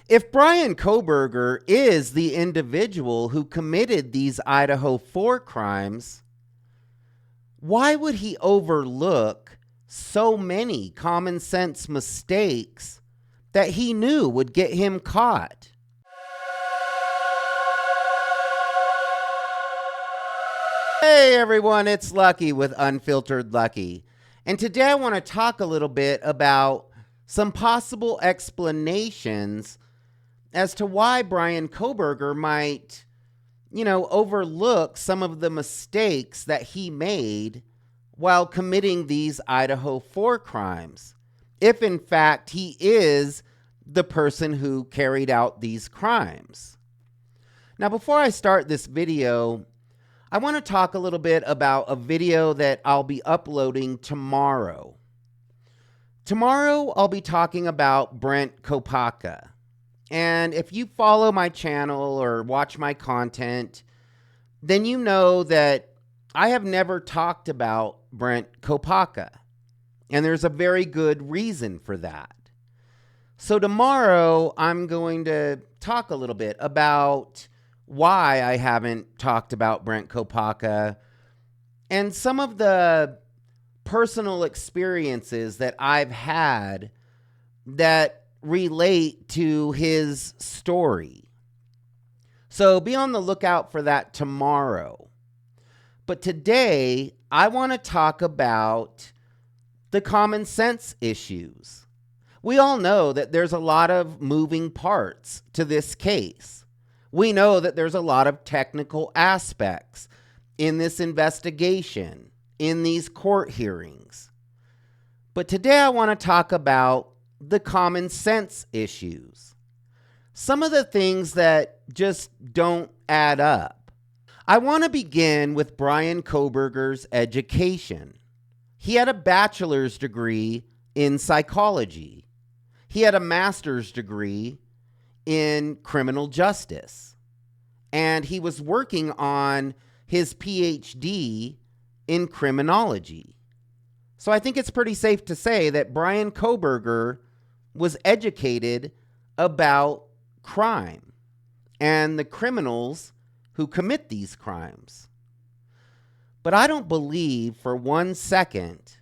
If Brian Koberger is the individual who committed these Idaho 4 crimes, why would he overlook so many common sense mistakes that he knew would get him caught? Hey everyone, it's Lucky with Unfiltered Lucky. And today I want to talk a little bit about some possible explanations as to why Brian Koberger might, overlook some of the mistakes that he made while committing these Idaho 4 crimes, if in fact he is the person who carried out these crimes. Now, before I start this video, I want to talk a little bit about a video that I'll be uploading tomorrow. Tomorrow, I'll be talking about Brent Kopaka. And if you follow my channel or watch my content, then you know that I have never talked about Brent Kopaka. And there's a very good reason for that. So tomorrow, I'm going to talk a little bit about why I haven't talked about Brent Kopaka and some of the personal experiences that I've had that relate to his story. So be on the lookout for that tomorrow. But today, I want to talk about the common sense issues. We all know that there's a lot of moving parts to this case. We know that there's a lot of technical aspects in this investigation, in these court hearings. But today I want to talk about the common sense issues. Some of the things that just don't add up. I want to begin with Brian Koberger's education. He had a bachelor's degree in psychology. He had a master's degree in criminal justice. And he was working on his PhD in criminology. So I think it's pretty safe to say that Brian Koberger was educated about crime and the criminals who commit these crimes. But I don't believe for 1 second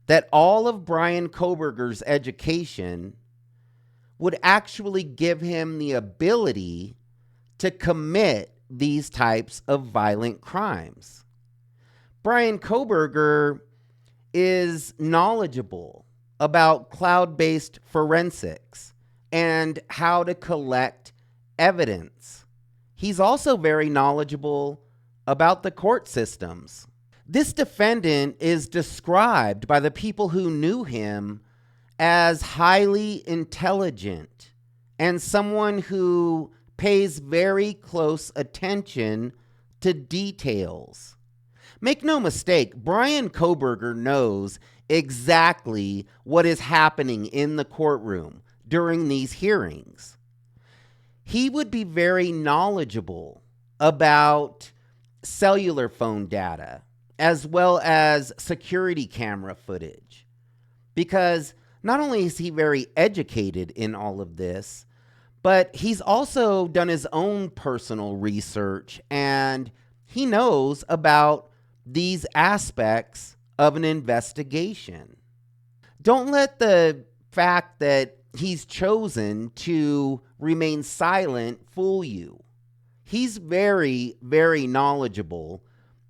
that all of Brian Koberger's education would actually give him the ability to commit these types of violent crimes. Brian Koberger is knowledgeable about cloud-based forensics and how to collect evidence. He's also very knowledgeable about the court systems. This defendant is described by the people who knew him as highly intelligent and someone who pays very close attention to details. Make no mistake, Brian Koberger knows exactly what is happening in the courtroom during these hearings. He would be very knowledgeable about cellular phone data as well as security camera footage, because not only is he very educated in all of this, but he's also done his own personal research and he knows about these aspects of an investigation. Don't let the fact that he's chosen to remain silent fool you. He's very, very knowledgeable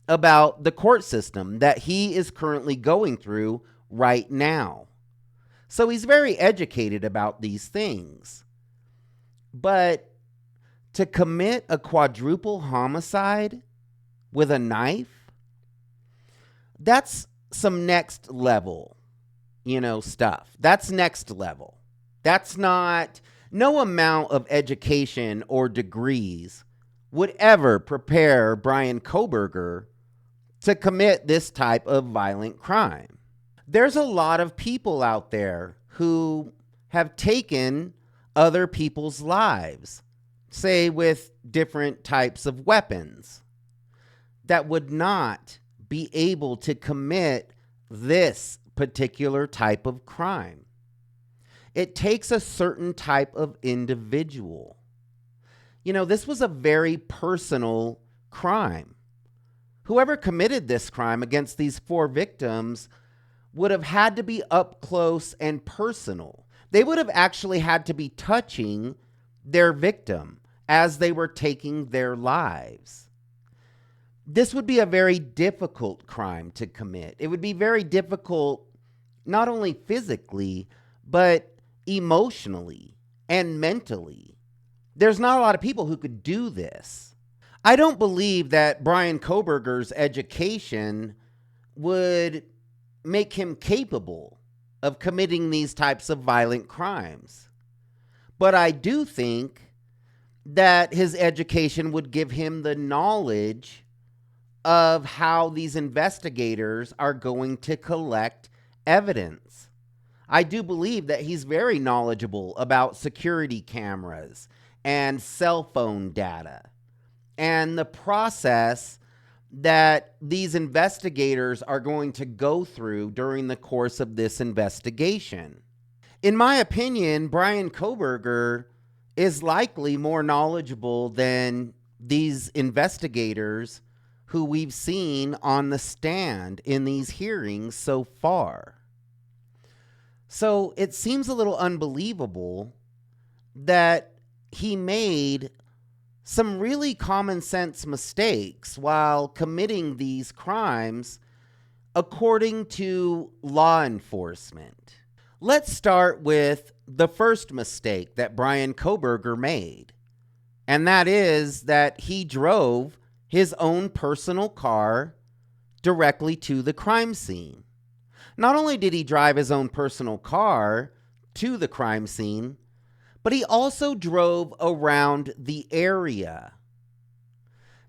about the court system that he is currently going through right now. So he's very educated about these things. But to commit a quadruple homicide with a knife, that's some next level, stuff. That's next level. That's not, no amount of education or degrees would ever prepare Brian Koberger to commit this type of violent crime. There's a lot of people out there who have taken other people's lives, say with different types of weapons, that would not be able to commit this particular type of crime. It takes a certain type of individual. This was a very personal crime. Whoever committed this crime against these 4 victims would have had to be up close and personal. They would have actually had to be touching their victim as they were taking their lives. This would be a very difficult crime to commit. It would be very difficult, not only physically, but emotionally and mentally. There's not a lot of people who could do this. I don't believe that Bryan Kohberger's education would make him capable of committing these types of violent crimes. But I do think that his education would give him the knowledge of how these investigators are going to collect evidence. I do believe that he's very knowledgeable about security cameras and cell phone data and the process that these investigators are going to go through during the course of this investigation. In my opinion, Bryan Kohberger is likely more knowledgeable than these investigators who we've seen on the stand in these hearings so far. So it seems a little unbelievable that he made some really common sense mistakes while committing these crimes according to law enforcement. Let's start with the first mistake that Bryan Kohberger made, and that is that he drove his own personal car directly to the crime scene. Not only did he drive his own personal car to the crime scene, but he also drove around the area.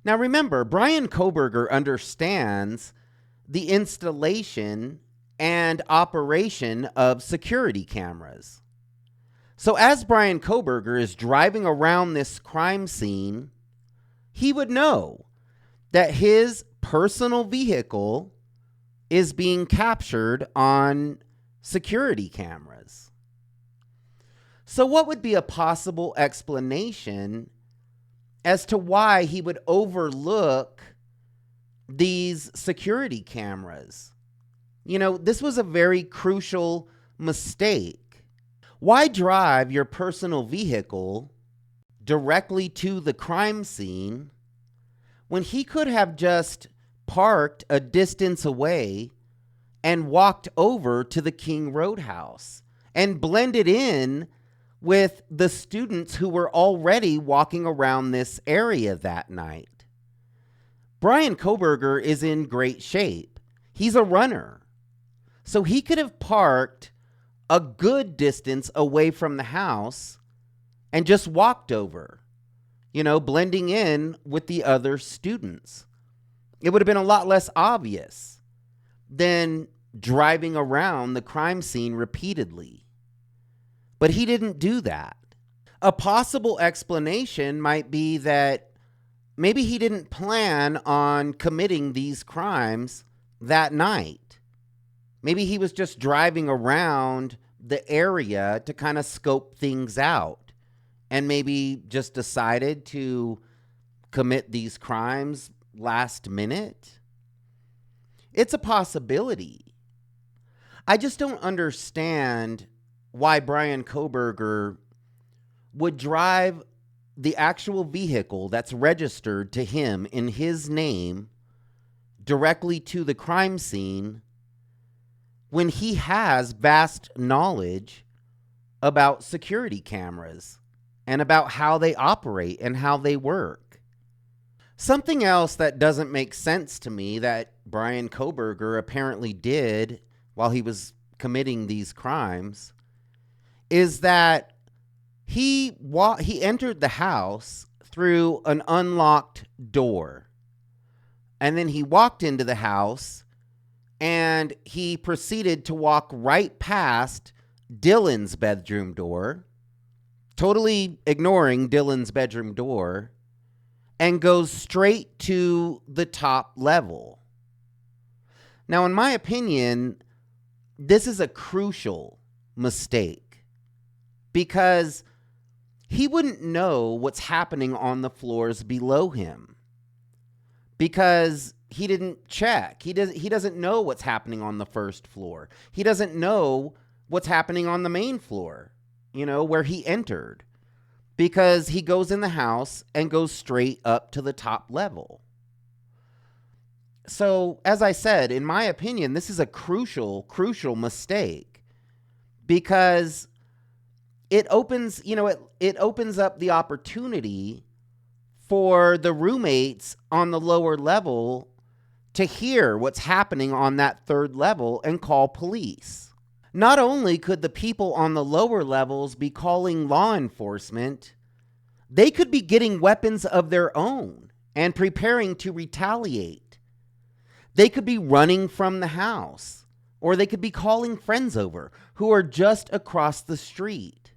Now remember, Bryan Kohberger understands the installation and operation of security cameras. So as Bryan Kohberger is driving around this crime scene, he would know that his personal vehicle is being captured on security cameras. So what would be a possible explanation as to why he would overlook these security cameras? This was a very crucial mistake. Why drive your personal vehicle directly to the crime scene when he could have just parked a distance away and walked over to the King Roadhouse and blended in with the students who were already walking around this area that night? Bryan Kohberger is in great shape. He's a runner. So he could have parked a good distance away from the house and just walked over, blending in with the other students. It would have been a lot less obvious than driving around the crime scene repeatedly. But he didn't do that. A possible explanation might be that maybe he didn't plan on committing these crimes that night. Maybe he was just driving around the area to kind of scope things out and maybe just decided to commit these crimes last minute. It's a possibility. I just don't understand why Bryan Kohberger would drive the actual vehicle that's registered to him in his name directly to the crime scene when he has vast knowledge about security cameras and about how they operate and how they work. Something else that doesn't make sense to me that Bryan Kohberger apparently did while he was committing these crimes is that he entered the house through an unlocked door. And then he walked into the house and he proceeded to walk right past Dylan's bedroom door, totally ignoring Dylan's bedroom door, and goes straight to the top level. Now, in my opinion, this is a crucial mistake. because he wouldn't know what's happening on the floors below him because he didn't check. He doesn't know what's happening on the first floor. He doesn't know what's happening on the main floor, where he entered, because he goes in the house and goes straight up to the top level. So, as I said, in my opinion, this is a crucial mistake, because it opens up the opportunity for the roommates on the lower level to hear what's happening on that third level and call police. Not only could the people on the lower levels be calling law enforcement, they could be getting weapons of their own and preparing to retaliate. They could be running from the house, or they could be calling friends over who are just across the street.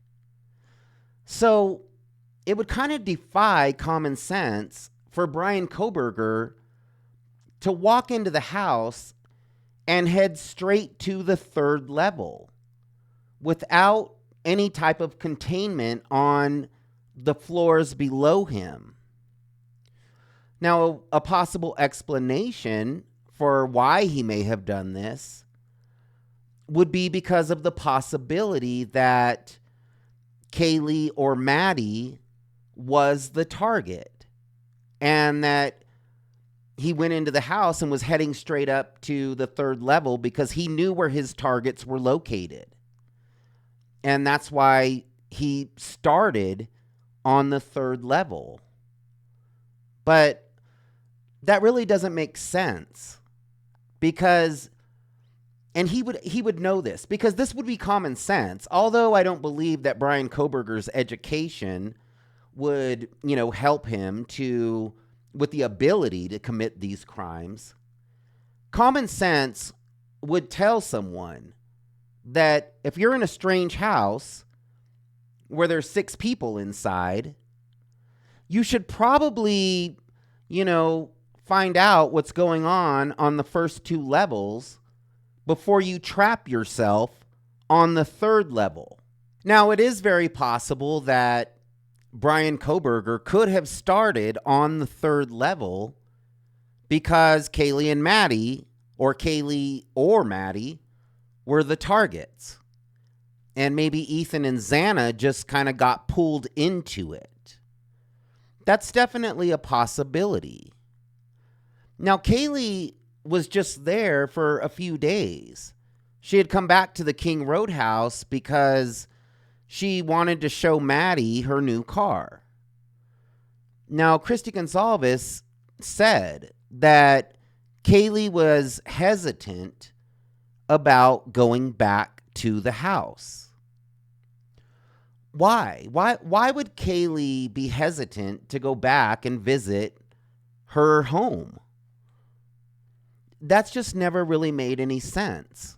So it would kind of defy common sense for Bryan Kohberger to walk into the house and head straight to the third level without any type of containment on the floors below him. Now, a possible explanation for why he may have done this would be because of the possibility that Kaylee or Maddie was the target, and that he went into the house and was heading straight up to the third level because he knew where his targets were located. And that's why he started on the third level. But that really doesn't make sense, because, and he would know this, because this would be common sense. Although I don't believe that Bryan Kohberger's education would, help him with the ability to commit these crimes. Common sense would tell someone that if you're in a strange house where there's 6 people inside, you should probably, find out what's going on the first 2 levels before you trap yourself on the third level. Now, it is very possible that Bryan Kohberger could have started on the third level because Kaylee or Maddie were the targets. And maybe Ethan and Xana just kind of got pulled into it. That's definitely a possibility. Now, Kaylee was just there for a few days. She had come back to the King Road house because she wanted to show Maddie her new car. Now, Christy Gonsalves said that Kaylee was hesitant about going back to the house. Why? Why would Kaylee be hesitant to go back and visit her home? That's just never really made any sense.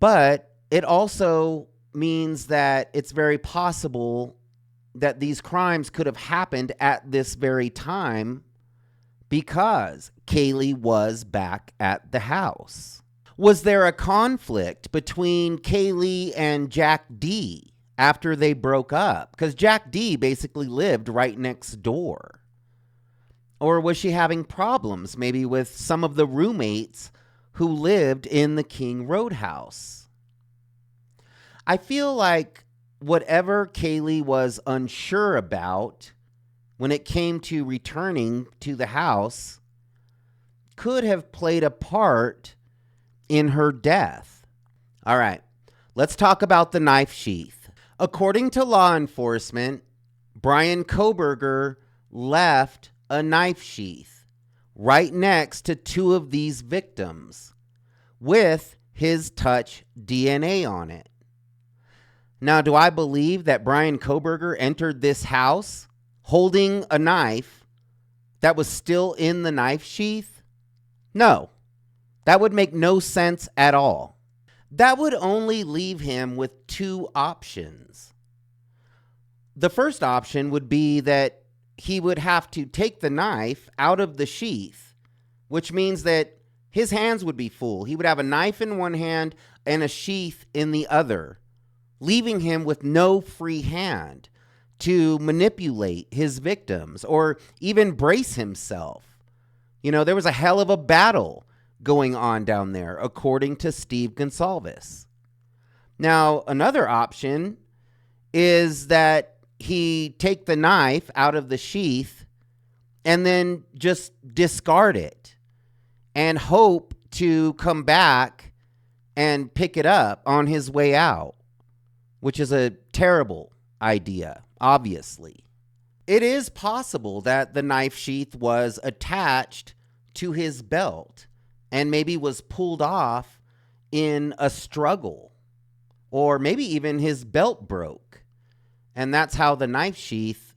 But it also means that it's very possible that these crimes could have happened at this very time because Kaylee was back at the house. Was there a conflict between Kaylee and Jack D after they broke up? Because Jack D basically lived right next door. Or was she having problems maybe with some of the roommates who lived in the King Road house? I feel like whatever Kaylee was unsure about when it came to returning to the house could have played a part in her death. All right, let's talk about the knife sheath. According to law enforcement, Bryan Kohberger left a knife sheath right next to 2 of these victims with his touch DNA on it. Now, do I believe that Bryan Kohberger entered this house holding a knife that was still in the knife sheath? No, that would make no sense at all. That would only leave him with 2 options. The first option would be that he would have to take the knife out of the sheath, which means that his hands would be full. He would have a knife in one hand and a sheath in the other leaving him with no free hand to manipulate his victims or even brace himself. There was a hell of a battle going on down there, according to Steve Gonsalves. Now, another option is that he take the knife out of the sheath and then just discard it and hope to come back and pick it up on his way out, which is a terrible idea, obviously. It is possible that the knife sheath was attached to his belt and maybe was pulled off in a struggle, or maybe even his belt broke. And that's how the knife sheath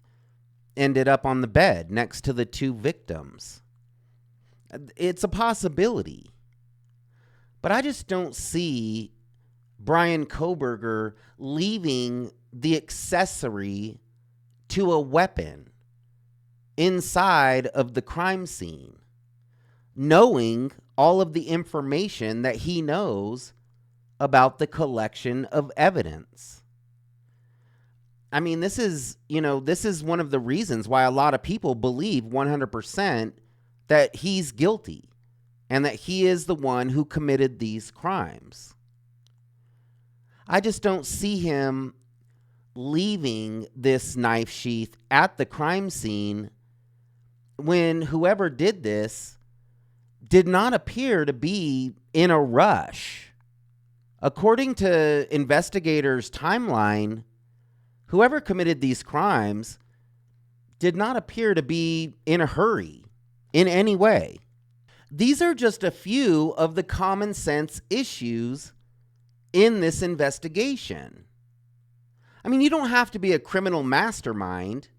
ended up on the bed next to the two victims. It's a possibility. But I just don't see Bryan Kohberger leaving the accessory to a weapon inside of the crime scene, knowing all of the information that he knows about the collection of evidence. I mean, this is one of the reasons why a lot of people believe 100% that he's guilty and that he is the one who committed these crimes. I just don't see him leaving this knife sheath at the crime scene when whoever did this did not appear to be in a rush. According to investigators' timeline, whoever committed these crimes did not appear to be in a hurry in any way. These are just a few of the common sense issues in this investigation. I mean, you don't have to be a criminal mastermind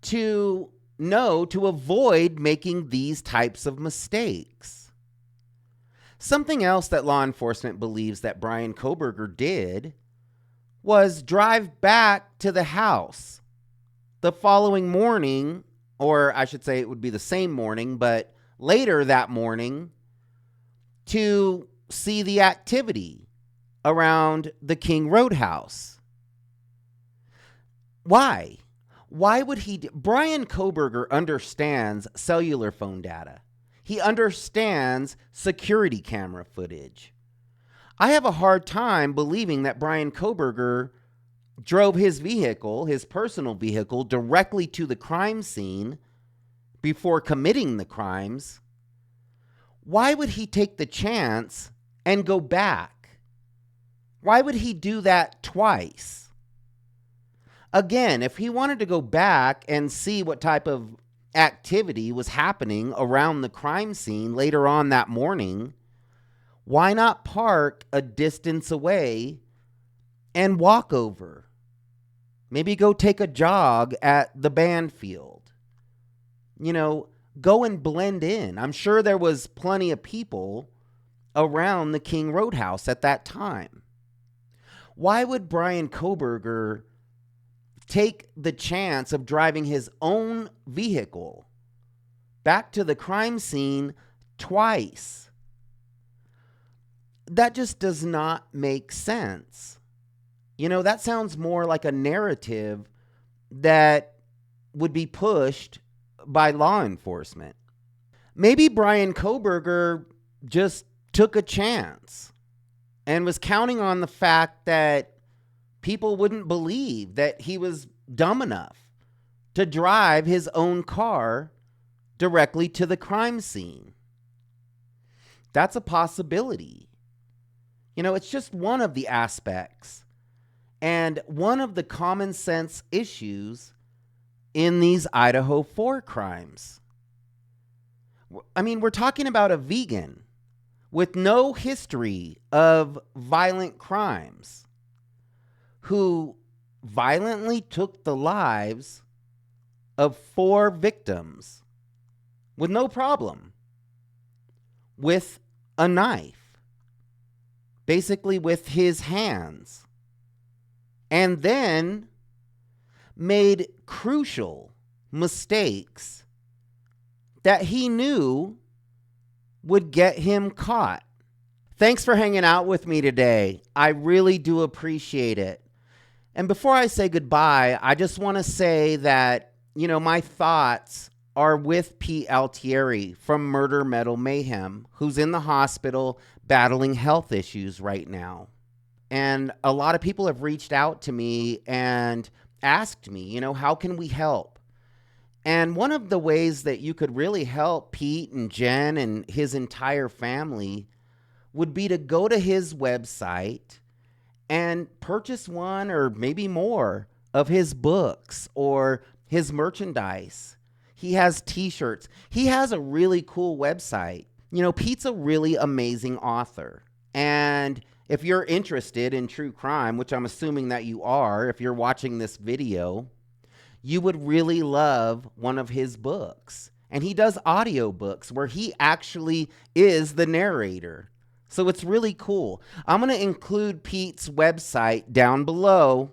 to know to avoid making these types of mistakes. Something else that law enforcement believes that Bryan Kohberger did was drive back to the house the following morning, or I should say it would be the same morning, but later that morning, to see the activity around the King Roadhouse. Why? Why would he? Bryan Kohberger understands cellular phone data. He understands security camera footage. I have a hard time believing that Bryan Kohberger drove his vehicle, his personal vehicle, directly to the crime scene before committing the crimes. Why would he take the chance and go back? Why would he do that twice? Again, if he wanted to go back and see what type of activity was happening around the crime scene later on that morning, why not park a distance away and walk over? Maybe go take a jog at the band field. Go and blend in. I'm sure there was plenty of people around the King Roadhouse at that time. Why would Bryan Kohberger take the chance of driving his own vehicle back to the crime scene twice? That just does not make sense. That sounds more like a narrative that would be pushed by law enforcement. Maybe Bryan Kohberger just took a chance and was counting on the fact that people wouldn't believe that he was dumb enough to drive his own car directly to the crime scene. That's a possibility. It's just one of the aspects and one of the common sense issues in these Idaho 4 crimes. I mean, we're talking about a vegan with no history of violent crimes who violently took the lives of 4 victims with no problem, with a knife, basically with his hands, and then made crucial mistakes that he knew would get him caught. Thanks for hanging out with me today. I really do appreciate it. And before I say goodbye, I just want to say that, my thoughts are with Pete Altieri from Murder Metal Mayhem, who's in the hospital battling health issues right now. And a lot of people have reached out to me and asked me, how can we help? And one of the ways that you could really help Pete and Jen and his entire family would be to go to his website and purchase one or maybe more of his books or his merchandise. He has t-shirts. He has a really cool website. Pete's a really amazing author. And if you're interested in true crime, which I'm assuming that you are, if you're watching this video, you would really love one of his books. And he does audiobooks where he actually is the narrator. So it's really cool. I'm going to include Pete's website down below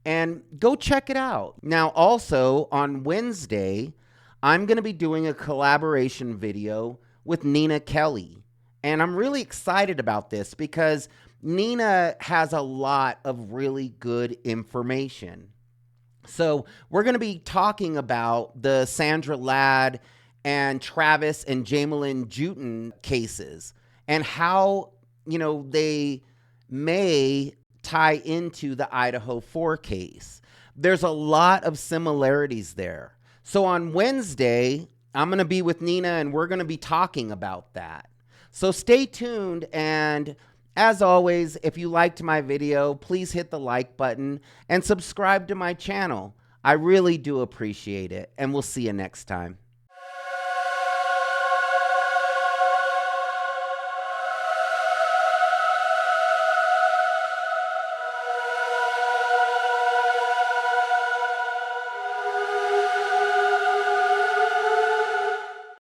and go check it out. Now, also on Wednesday, I'm going to be doing a collaboration video with Nina Kelly. And I'm really excited about this because Nina has a lot of really good information. So we're going to be talking about the Sandra Ladd and Travis and Jamelyn Jutin cases and how, they may tie into the Idaho 4 case. There's a lot of similarities there. So on Wednesday, I'm going to be with Nina and we're going to be talking about that. So stay tuned, and as always, if you liked my video, please hit the like button and subscribe to my channel. I really do appreciate it, and we'll see you next time.